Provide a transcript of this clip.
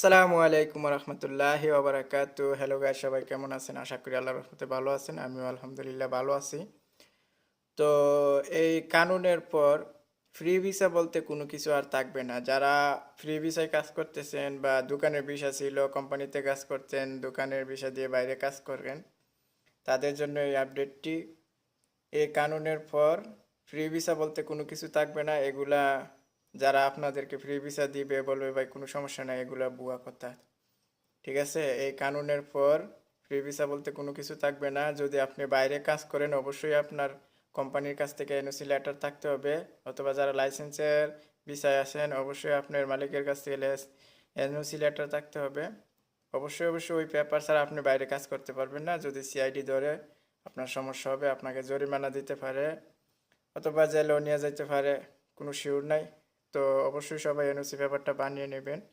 আসসালামু আলাইকুম রহমতুল্লাহি ওবারাকাতু। হ্যালো গাইস, সবাই কেমন আছেন? আশা করি আল্লাহর রহমতে ভালো আছেন। আমিও আলহামদুলিল্লাহ ভালো আছি। তো এই কানুনের পর ফ্রি ভিসা বলতে কোনো কিছু আর থাকবে না। যারা ফ্রি ভিসায় কাজ করতেছেন বা দোকানের ভিসা ছিল, কোম্পানিতে কাজ করতেন, দোকানের ভিসা দিয়ে বাইরে কাজ করেন, তাদের জন্য এই আপডেটটি। এই কানুনের পর ফ্রি ভিসা বলতে কোনো কিছু থাকবে না। এগুলা যারা আপনাদেরকে ফ্রি ভিসা দিবে বলবে ভাই কোনো সমস্যা নাই, এগুলা ভুয়া কথা। ঠিক আছে, এই কানুনের পর ফ্রি ভিসা বলতে কোনো কিছু থাকবে না। যদি আপনি বাইরে কাজ করেন অবশ্যই আপনার কোম্পানির কাছ থেকে এনওসি লেটার থাকতে হবে, অথবা যারা লাইসেন্সের ভিসায় আসেন অবশ্যই আপনার মালিকের কাছ থেকে এনওসি লেটার থাকতে হবে। অবশ্যই ওই পেপার ছাড়া আপনি বাইরে কাজ করতে পারবেন না। যদি সিআইডি ধরে আপনার সমস্যা হবে, আপনাকে জরিমানা দিতে পারে অথবা জেলেও নিয়ে যেতে পারে, কোনো শিওর নাই। তো অবশ্যই সবাই এনওসি পেপারটা বানিয়ে নেবেন।